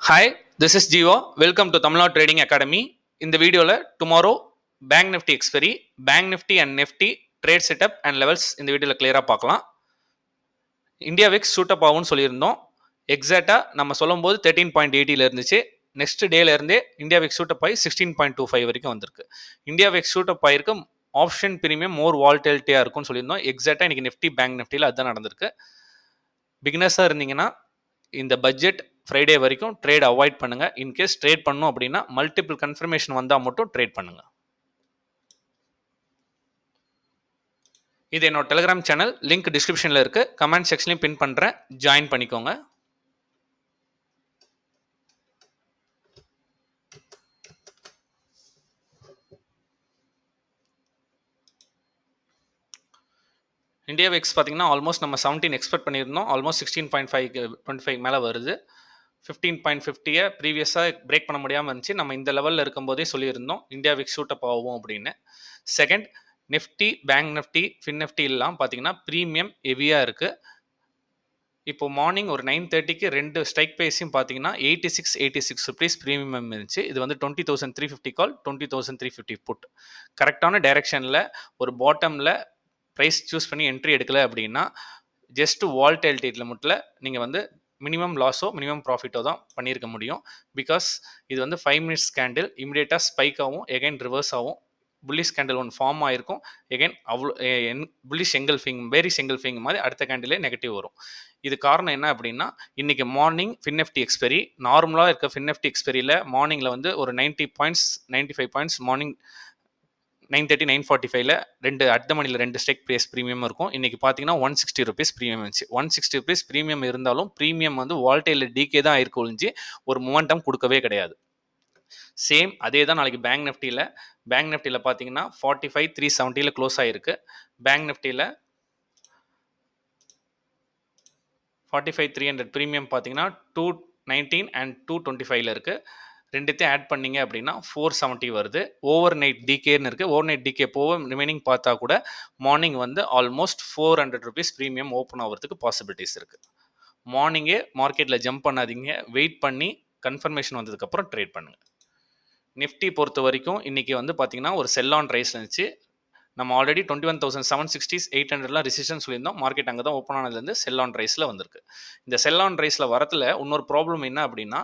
Hi, this is Jiva. Welcome to Tamil Nadu Trading Academy. இந்த வீடியோவில் tomorrow bank Nifty expiry, bank Nifty and Nifty trade setup and levels இந்த வீடியோவில் கிளியராக பார்க்கலாம். India Vicks shoot up ஆகும்னு சொல்லியிருந்தோம். எக்ஸாக்டாக நம்ம சொல்லும்போது 13.80 இருந்துச்சு. நெக்ஸ்ட் டேல இருந்தே இந்தியா விக்ஸ் ஷூட்டப் ஆகி 16.25 வரைக்கும் வந்திருக்கு. இந்தியா விக்ஸ் ஷூட்டப் ஆகிருக்கு. ஆப்ஷன் பிரீமியம் மோர் வால்டெலிட்டியாக இருக்கும்னு சொல்லியிருந்தோம். எக்ஸாக்டாக இன்னைக்கு நிஃப்டி பேங்க் நிஃப்டியில் அதுதான் நடந்திருக்கு. பிகினர்ஸாக இருந்தீங்கன்னா இந்த பட்ஜெட் ஃப்ரைடே வரைக்கும் ட்ரேட் அவாய்ட் பண்ணுங்க. இன்கேஸ் ட்ரேட் பண்ணும் அப்படின்னா மல்டிபிள் கன்ஃபர்மேஷன் வந்தால் மட்டும் ட்ரேட் பண்ணுங்க. இது என்னோட டெலிகிராம் சேனல், லிங்க் டிஸ்கிரிப்ஷனில் இருக்கு. கமெண்ட் செக்ஷன்லையும் பின் பண்ணுறேன், ஜாயின் பண்ணிக்கோங்க. இந்தியா விக்ஸ் பார்த்தீங்கன்னா ஆல்மோஸ்ட் நம்ம 17 எக்ஸ்பெக்ட் பண்ணியிருந்தோம். ஆல்மோஸ்ட் 16.5 மேலே வருது. 15.50 ப்ரீவியஸாக பிரேக் பண்ண முடியாமல் இருந்துச்சு. நம்ம இந்த லெவலில் இருக்கும்போதே சொல்லியிருந்தோம் இந்தியா விக்ஸ் ஷூட்டப் ஆகும் அப்படின்னு. Second, Nifty, bank Nifty, fin Nifty எல்லாம் பார்த்தீங்கன்னா ப்ரீமியம் ஹெவியாக இருக்குது. இப்போ மார்னிங் ஒரு 9:30க்கு ரெண்டு ஸ்ட்ரைக் ப்ரைஸையும் பார்த்தீங்கன்னா 86 ருபீஸ் ப்ரீமியம் இருந்துச்சு. இது வந்து 20,350 கால், 20,350 புட். கரெக்டான டைரக்ஷனில் ஒரு பாட்டமில் ப்ரைஸ் சூஸ் பண்ணி என்ட்ரி எடுக்கலை அப்படின்னா ஜஸ்ட் வால்டெலிட்டியில் மட்டும் நீங்கள் வந்து மினிமம் லாஸோ மினிமம் ப்ராஃபிட்டோ தான் பண்ணியிருக்க முடியும். பிகாஸ் இது வந்து 5 மினிட்ஸ் கேண்டில் இமிடியேட்டாக ஸ்பைக் ஆகும், எகைன் ரிவர்ஸ் ஆகும். புல்லிஷ் கேண்டில் ஒன்று ஃபார்ம் ஆகிருக்கும், எகைன் அவ்வளோ புல்லிஷ் எங்கல்ஃபிங் பேரிஷ் எங்கல்ஃபிங் மாதிரி அடுத்த கேண்டிலே நெகட்டிவ் வரும். இது காரணம் என்ன அப்படின்னா இன்னைக்கு மார்னிங் ஃபின் நிஃப்டி எக்ஸ்பெரி நார்மலாக இருக்க ஃபின் நிஃப்டி எக்ஸ்பெரியில் மார்னிங்கில் வந்து ஒரு 90 பாயிண்ட்ஸ் 95 பாயிண்ட்ஸ் மார்னிங் 9:30 9:45 ரெண்டு அடுத்த மணியில் ரெண்டு ஸ்ட்ரைக் ப்ரைஸ் ப்ரீமியம் இருக்கும். இன்னைக்கு பார்த்தீங்கன்னா 160 ருபீஸ் ப்ரீமியம் இருந்துச்சு. 160 ருபீஸ் ப்ரீமியம் இருந்தாலும் ப்ரீமியம் வந்து வால்டைல் டிகே தான் ஆயிருக்கு ஒழிஞ்சு ஒரு மொமெண்டம் கொடுக்கவே கிடையாது. சேம் அதே தான் நாளைக்கு பேங்க் நிஃப்டியில் பார்த்தீங்கன்னா 45,370 க்ளோஸ் ஆகிருக்கு. பேங்க் நிஃப்டியில் 45,300 ப்ரீமியம் பார்த்தீங்கன்னா 219 அண்ட் 225 இருக்குது. ரெண்டுத்தையும் ஆட் பண்ணிங்க அப்படின்னா 470 வருது. ஓவர் நைட் டிகேன்னு இருக்குது. ஓவர் நைட் டிகே போக ரிமைனிங் பார்த்தா கூட மார்னிங் வந்து ஆல்மோஸ்ட் 400 ருபீஸ் ப்ரீமியம் ஓப்பன் ஆகிறதுக்கு பாசிபிலிட்டிஸ் இருக்குது. மார்னிங்கே மார்க்கெட்டில் ஜம்ப் பண்ணாதீங்க, வெயிட் பண்ணி கன்ஃபர்மேஷன் வந்ததுக்கப்புறம் ட்ரேட் பண்ணுங்கள். நிஃப்டி பொறுத்த வரைக்கும் இன்றைக்கி வந்து பார்த்திங்கன்னா ஒரு செல் ஆன் ரைஸ் இருந்துச்சு. நம்ம ஆல்ரெடி 21,760 800 ரெசிஸ்டன்ஸ் சொல்லியிருந்தோம். மார்க்கெட் அங்கே தான் ஓப்பன் ஆனதுலேருந்து செல் ஆன் ரைஸில் வந்திருக்கு. இந்த செல் ஆன் ரைஸில் வரத்தில் இன்னொரு ப்ராப்ளம் என்ன அப்படின்னா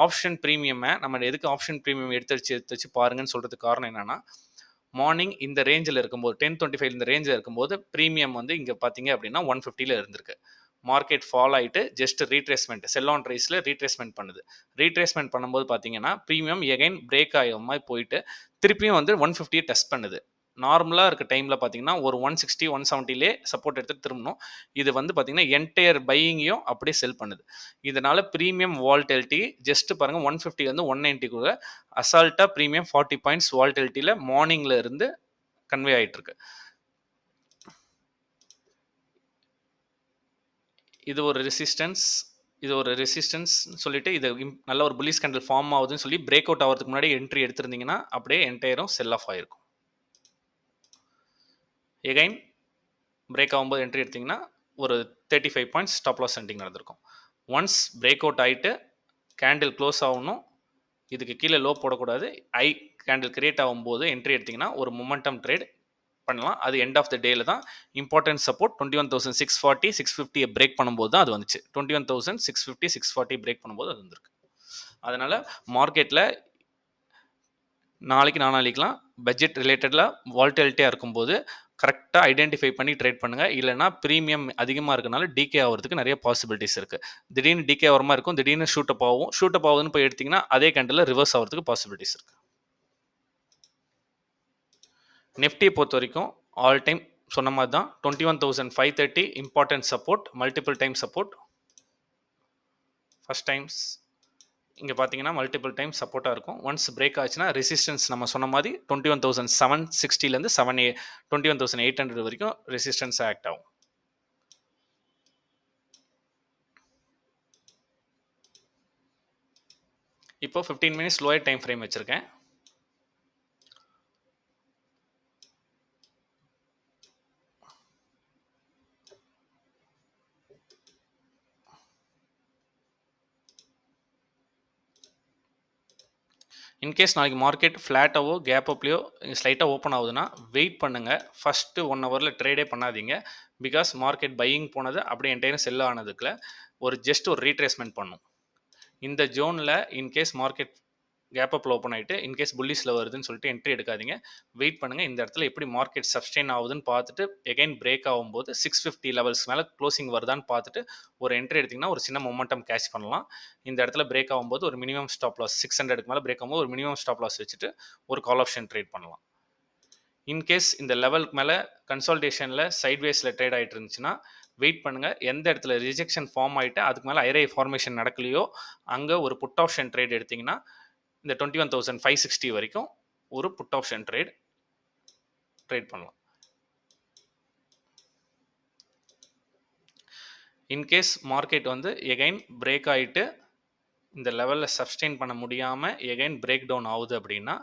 ஆப்ஷன் ப்ரீமியமை நம்ம எதுக்கு ஆப்ஷன் ப்ரீமியம் எடுத்து வச்சு பாருங்கன்னு சொல்கிறதுக்கு காரணம் என்னென்னா மார்னிங் இந்த ரேஞ்சில் இருக்கும்போது 10.25 இந்த ரேஞ்சில் இருக்கும்போது ப்ரீமியம் வந்து இங்கே பார்த்தீங்க அப்படின்னா 150 இருந்திருக்கு. மார்க்கெட் ஃபால் ஆகிட்டு ஜஸ்ட் ரீட்ரேஸ்மெண்ட் செல் ஆன் ரைஸில் ரீட்ரேஸ்மெண்ட் பண்ணுது. ரீட்ரேஸ்மெண்ட் பண்ணும்போது பார்த்தீங்கன்னா ப்ரீமியம் எகைன் பிரேக் ஆகிற மாதிரி போயிட்டு திருப்பியும் வந்து 150 டெஸ்ட் பண்ணுது. நார்மலாக இருக்க டைமில் பார்த்தீங்கன்னா ஒரு 160 170 சப்போர்ட் எடுத்து திரும்பணும். இது வந்து பார்த்தீங்கன்னா என்டையர் பையிங்கையும் அப்படியே செல் பண்ணுது. இதனால ப்ரீமியம் வால்டெலிட்டி ஜஸ்ட் பாருங்கள் 150 வந்து 190 கூட அசால்ட்டாக ப்ரீமியம் 40 பாயிண்ட்ஸ் வால்டெலிட்டியில் மார்னிங்கில் இருந்து கன்வே ஆகிட்டு இருக்கு. இது ஒரு ரெசிஸ்டன்ஸ் சொல்லிட்டு இது நல்ல ஒரு புல்லிஷ் கேண்டில் ஃபார்ம் ஆகுதுன்னு சொல்லி பிரேக் அவுட் ஆகிறதுக்கு முன்னாடி என்ட்ரி எடுத்திருந்தீங்கன்னா அப்படியே என்டையரும் செல் ஆஃப் ஆகிருக்கும். எகைன் பிரேக் ஆகும்போது என்ட்ரி எடுத்திங்கன்னா ஒரு 35 பாயிண்ட்ஸ் ஸ்டாப் லாஸ் சென்டிங் நடந்திருக்கும். ஒன்ஸ் பிரேக் அவுட் ஆகிட்டு கேண்டில் க்ளோஸ் ஆகணும், இதுக்கு கீழே லோ போடக்கூடாது. ஐ கேண்டில் கிரியேட் ஆகும்போது என்ட்ரி எடுத்திங்கன்னா ஒரு மொமெண்டம் ட்ரேட் பண்ணலாம். அது எண்ட் ஆஃப் த டேல தான் இம்பார்ட்டன்ட் சப்போர்ட் 21,640 650 பிரேக் பண்ணும்போது தான் அது வந்துச்சு. 21,650 640 பிரேக் பண்ணும்போது அது வந்திருக்கு. அதனால் மார்க்கெட்டில் நாளைக்கு நாளானிக்கலாம் பட்ஜெட் ரிலேட்டடில் வால்டெலிட்டியாக இருக்கும்போது கரெக்டாக ஐடென்டிஃபை பண்ணி ட்ரேட் பண்ணுங்கள். இல்லைனா ப்ரீமியம் அதிகமாக இருக்கனால டிகே ஆகிறதுக்கு நிறைய பாசிபிலிட்டிஸ் இருக்குது. திடீர்னு டிகே ஆகிற மாதிரி இருக்கும், திடீர்னு ஷூட்டப் ஆகுதுன்னு போய் எடுத்திங்கன்னா அதே கேண்டில் ரிவர்ஸ் ஆகிறதுக்கு பாசிபிலிட்டிஸ் இருக்குது. நிஃப்டியை பொறுத்த வரைக்கும் ஆல் டைம் சொன்ன மாதிரி தான் 21,530 important support, multiple time support. First times இங்கே பார்த்தீங்கன்னா மல்டிபிள் டைம் சப்போர்ட்டாக இருக்கும். ஒன்ஸ் பிரேக் ஆச்சுன்னா ரெசிஸ்டன்ஸ் நம்ம சொன்ன மாதிரி 21,760 21,800 வரைக்கும் ரெசிஸ்டன்ஸ் ஆக்ட் ஆகும். இப்போ 15 மினிட்ஸ் லோயர் டைம் ஃப்ரேம் வச்சுருக்கேன். இன்கேஸ் நாளைக்கு மார்க்கெட் ஃப்ளாட்டாவோ கேப் அப்லையோ ஸ்லைட்டாக ஓப்பன் ஆகுதுன்னா வெயிட் பண்ணுங்கள். ஃபஸ்ட்டு 1 ஹவரில் ட்ரேடே பண்ணாதீங்க. பிகாஸ் மார்க்கெட் பையிங் போனது அப்படியே என்டையரும் செல் ஆனதுக்குள்ள ஜஸ்ட் ஒரு ரீட்ரேஸ்மெண்ட் பண்ணும். இந்த ஜோனில் இன்கேஸ் மார்க்கெட் கேப் அப்பில் ஓப்பன் ஆகிட்டு இன்கேஸ் புல்லிஸில் வருதுன்னு சொல்லிட்டு என்ட்ரி எடுக்காதீங்க. வெயிட் பண்ணுங்கள். இந்த இடத்துல எப்படி மார்க்கெட் சப்ஸ்டெயின் ஆகுதுன்னு பார்த்துட்டு எகைன் பிரேக் ஆகும்போது 650 லெவல்ஸ் மேலே க்ளோசிங் வருதான்னு பார்த்துட்டு ஒரு என்ட்ரி எடுத்திங்கன்னா ஒரு சின்ன மொமெண்டம் கேட்ச் பண்ணலாம். இந்த இடத்துல பிரேக் ஆகும்போது ஒரு மினிமம் ஸ்டாப் லாஸ் 600க்கு மேலே பிரேக் ஆகும்போது ஒரு மினிமம் ஸ்டாப் லாஸ் வச்சுட்டு ஒரு கால் ஆப்ஷன் ட்ரேட் பண்ணலாம். இன்கேஸ் இந்த லெவலுக்கு மேலே கன்சால்டேஷனில் சைட்வேஸில் ட்ரேட் ஆகிட்டு இருந்துச்சுன்னா வெயிட் பண்ணுங்கள். எந்த இடத்துல ரிஜெக்ஷன் ஃபார்ம் ஆகிட்டு அதுக்கு மேலே ஐரே ஃபார்மேஷன் நடக்கலையோ அங்கே ஒரு புட் ஆப்ஷன் ட்ரேட் எடுத்திங்கன்னா இந்த 21,560 வரைக்கும் ஒரு புட் ஆப்ஷன் ட்ரேட் பண்ணலாம். இன்கேஸ் மார்க்கெட் எகைன் பிரேக் ஆகிட்டு இந்த லெவலில் சப்ஸ்டெயின் பண்ண முடியாமல் எகைன் பிரேக் டவுன் ஆகுது அப்படின்னா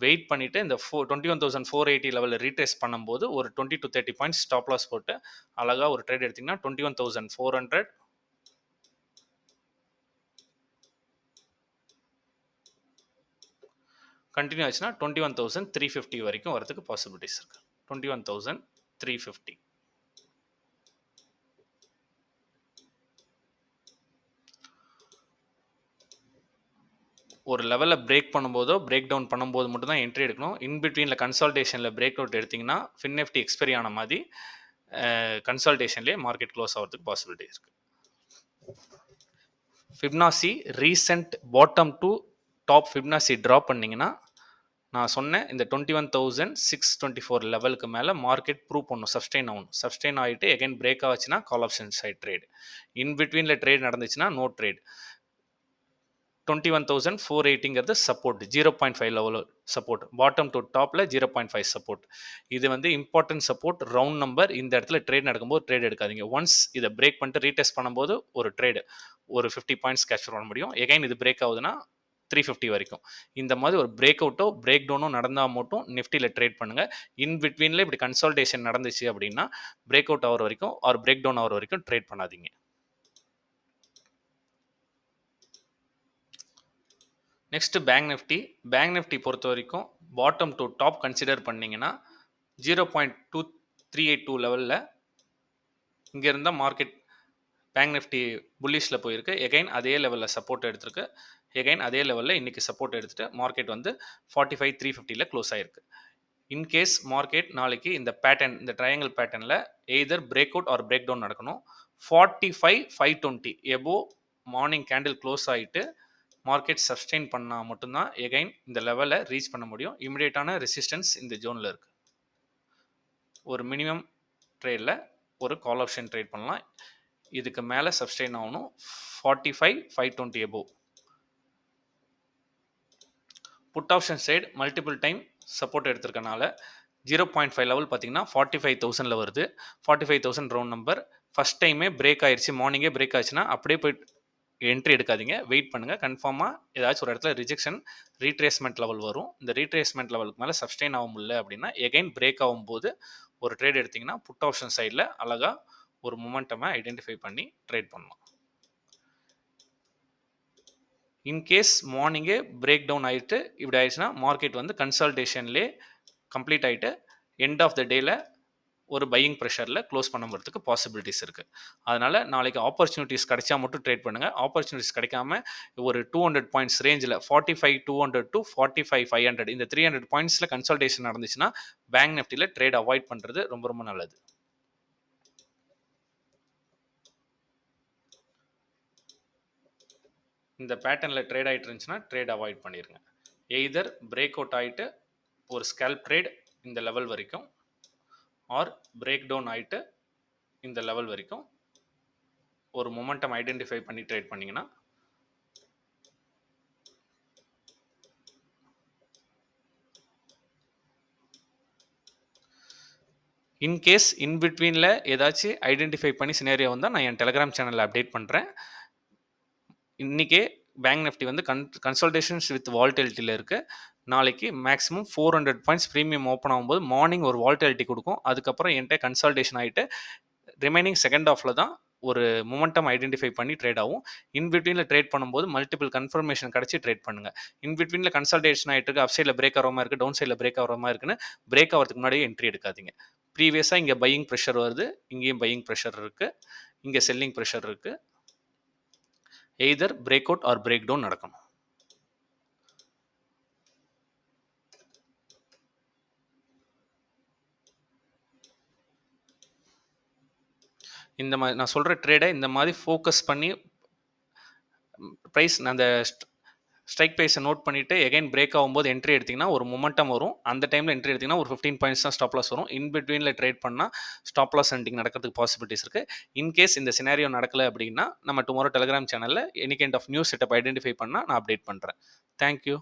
வெயிட் பண்ணிவிட்டு இந்த 21,480 லெவலில் ரீட்ரேஸ் பண்ணும்போது ஒரு 20 to 30 பாயிண்ட்ஸ் ஸ்டாப் லாஸ் போட்டு அழகாக ஒரு ட்ரேட் எடுத்திங்கன்னா 21,400 கண்டினியூ ஆச்சுன்னா 21,350 வரைக்கும் வரதுக்கு பாசிபிலிட்டிஸ் இருக்குது. 21,350. ஒரு லெவலில் பிரேக் பண்ணும்போதோ பிரேக் டவுன் பண்ணும்போது மட்டும் தான் என்ட்ரி எடுக்கணும். இன்பிட்வீனில் கன்சால்டேஷனில் பிரேக் அவுட் எடுத்திங்கன்னா ஃபின்எஃப்டி எக்ஸ்பைரி ஆன மாதிரி கன்சால்டேஷன்லேயே மார்க்கெட் க்ளோஸ் ஆகிறதுக்கு பாசிபிலிட்டி இருக்குது. Fibonacci recent bottom to top Fibonacci draw பண்ணிங்கன்னா நான் சொன்னேன் இந்த 21,624 லெவலுக்கு மேலே மார்க்கெட் ப்ரூவ் பண்ணும், சப்ஸ்டெயின் ஆகணும். சப்ஸ்டெயின் ஆகிட்டு எகைன் பிரேக் ஆச்சுன்னா கால் ஆப்ஷன் சைட் ட்ரேட். இன்பிட்வீனில் ட்ரேட் நடந்துச்சுன்னா நோ ட்ரேட். 21,480ங்கிறது support, 0.5 level support. Bottom to டாப்பில் 0.5 சப்போர்ட். இது இம்பார்ட்டன்ட் சப்போர்ட், ரவுண்ட் நம்பர். இந்த இடத்துல ட்ரேட் நடக்கும்போது ட்ரேட் எடுக்காதீங்க. ஒன்ஸ் இதை பிரேக் பண்ணிட்டு ரீடெஸ்ட் பண்ணும்போது ஒரு ட்ரேடு ஒரு 50 பாயிண்ட்ஸ் கேப்சர் பண்ண முடியும். எகைன் இது பிரேக் ஆகுதுன்னா 350 வரைக்கும். இந்த மாதிரி ஒரு பிரேக் அவுட்டோ பிரேக் டவுனோ நடந்தால் மட்டும் நிஃப்டியில் ட்ரேட் பண்ணுங்கள். இன் பிட்வீனில் இப்படி கன்சால்டேஷன் நடந்துச்சு அப்படின்னா பிரேக் அவுட் ஆகிற வரைக்கும் ஆர் பிரேக் டவுன் ஆகிற வரைக்கும் ட்ரேட் பண்ணாதீங்க. நெக்ஸ்ட் பேங்க் நிஃப்டி பொறுத்த வரைக்கும் பாட்டம் டு டாப் கன்சிடர் பண்ணிங்கன்னா 0.2382 லெவலில் இங்கே இருந்தால் மார்க்கெட் பேங்க் நிஃப்டி புல்லிஷில் போயிருக்கு. எகைன் அதே லெவலில் சப்போர்ட் எடுத்திருக்கு. எகைன் அதே லெவலில் இன்றைக்கி சப்போர்ட் எடுத்துகிட்டு மார்க்கெட் 45,350 க்ளோஸ் ஆகிருக்கு. இன்கேஸ் மார்க்கெட் நாளைக்கு இந்த பேட்டர்ன், இந்த ட்ரையாங்கிள் பேட்டர்னில் either break out or break down நடக்கணும். 45,520 எபோ மார்னிங் கேண்டில் க்ளோஸ் ஆகிட்டு மார்க்கெட் சஸ்டெயின் பண்ணால் மட்டும்தான் எகைன் இந்த லெவலை ரீச் பண்ண முடியும். இமிடியேட்டான ரெசிஸ்டன்ஸ் இந்த ஜோனில் இருக்குது. ஒரு மினிமம் ட்ரேடில் ஒரு கால் ஆப்ஷன் ட்ரேட் பண்ணலாம். இதுக்கு மேலே சஸ்டெயின் ஆகணும் 45,520 above. Put option side multiple time support எடுத்திருக்கனால 0.5 லெவல் பார்த்தீங்கன்னா 45,000 வருது. 45,000 ரவுண்ட் நம்பர். ஃபஸ்ட் டைமே பிரேக் ஆயிடுச்சு, மார்னிங்கே பிரேக் ஆச்சுன்னா அப்படியே போய் என்ட்ரி எடுக்காதீங்க. வெயிட் பண்ணுங்கள். கன்ஃபார்மாக ஏதாச்சும் ஒரு இடத்துல ரிஜெக்ஷன் ரீட்ரேஸ்மெண்ட் லெவல் வரும். இந்த ரீட்ரேஸ்மெண்ட் லெவலுக்கு மேலே சஸ்டெயின் ஆக முடியல அப்படின்னா எகைன் பிரேக் ஆகும்போது ஒரு ட்ரேட் எடுத்திங்கன்னா புட் ஆப்ஷன் சைடில் அழகாக ஒரு மொமெண்டமை ஐடென்டிஃபை பண்ணி ட்ரேட் பண்ணலாம். இன்கேஸ் மார்னிங்கே பிரேக் டவுன் ஆகிட்டு இப்படி ஆயிடுச்சுன்னா மார்க்கெட் கன்சல்டேஷன்லேயே கம்ப்ளீட் ஆகிட்டு எண்ட் ஆஃப் த டேல ஒரு பையிங் ப்ரெஷரில் க்ளோஸ் பண்ண போகிறதுக்கு பாசிபிலிட்டிஸ் இருக்குது. அதனால் நாளைக்கு ஆப்பர்ச்சுனிட்டிஸ் கிடைச்சா மட்டும் ட்ரேட் பண்ணுங்கள். ஆப்பர்ச்சுனிட்டிஸ் கிடைக்காம ஒரு 200 பாயிண்ட்ஸ் ரேஞ்சில் 45,200 to 45,500 இந்த 300 பாயிண்ட்ஸில் கன்சல்டேஷன் நடந்துச்சுன்னா பேங்க் நிஃப்டியில் ட்ரேட் அவாய்ட் பண்ணுறது ரொம்ப ரொம்ப நல்லது. இந்த பேட்டர்னில் ட்ரேட் ஆகிட்டு இருந்துச்சுன்னா ட்ரேட் அவாய்ட் பண்ணிடுங்க. எய்தர் பிரேக் அவுட் ஆகிட்டு ஒரு ஸ்கேல்ப் ட்ரேட் இந்த லெவல் வரைக்கும் ஆர் பிரேக் டவுன் ஆகிட்டு இந்த லெவல் வரைக்கும் ஒரு மொமெண்டம் ஐடென்டிஃபை பண்ணி ட்ரேட் பண்ணிங்கன்னா இன்கேஸ் இன்பிட்வீனில் ஏதாச்சும் ஐடென்டிஃபை பண்ணி சினேரியோ வந்தால் நான் என் டெலிகிராம் சேனலில் அப்டேட் பண்ணுறேன். இன்றைக்கே பேங்க் நிஃப்டி கன்சல்டேஷன்ஸ் வித் வால்டிலிட்டியில் இருக்குது. நாளைக்கு மேக்ஸிமம் 400 பாயிண்ட்ஸ் ப்ரீமியம் ஓப்பன் ஆகும்போது மார்னிங் ஒரு வால்டிலிட்டி கொடுக்கும். அதுக்கப்புறம் என்கிட்ட கன்சல்டேஷன் ஆகிட்டு ரிமைனிங் செகண்ட் ஆஃபில் தான் ஒரு மொமெண்டம் ஐடென்டிஃபை பண்ணி ட்ரேட் ஆகும். இன் பிட்வீனில் ட்ரேட் பண்ணும்போது மல்டிபிள் கன்ஃபர்மேஷன் கிடச்சி ட்ரேட் பண்ணுங்கள். இன் பிட்வீனில் கன்சல்டேஷன் ஆகிட்டு இருக்கு, அப் சைடில் பிரேக் ஆகிற மாதிரி இருக்குது, டவுன் சைடில் பிரேக் ஆகிற மாதிரி இருக்குன்னு பிரேக் ஆகிறதுக்கு முன்னாடியே என்ட்ரி எடுக்காதீங்க. ப்ரீவியஸாக இங்கே பையிங் ப்ரெஷர் வருது, இங்கேயும் பையிங் ப்ரெஷர் இருக்குது, இங்கே செல்லிங் ப்ரெஷர் இருக்குது. Either break out or break down நடக்கணும். இந்த மாதிரி நான் சொல்கிற ட்ரேடை இந்த மாதிரி ஃபோக்கஸ் பண்ணி ப்ரைஸ் அந்த ஸ்ட்ரைக் ப்ரைஸை நோட் பண்ணிவிட்டு எகைன் பிரேக் ஆகும்போது என்ட்ரி எடுத்திங்கன்னா ஒரு மொமெண்டம் வரும். அந்த டைமில் என்ட்ரி எடுத்திங்கன்னா ஒரு 15 பாயிண்ட்ஸ் தான் ஸ்டாப் லாஸ் வரும். இன் பிட்வீனில் ட்ரேட் பண்ணால் ஸ்டாப் லாஸ் ஹண்டிங் நடக்கிறதுக்கு பாசிபிலிட்டிஸ் இருக்குது. இன்கேஸ் இந்த சினாரியோ நடக்கலை அப்படின்னா நம்ம டுமாரோ டெலிகிராம் சேனலில் any kind of new setup identify பண்ணால் நான் அப்டேட் பண்ணுறேன். தேங்க்யூ.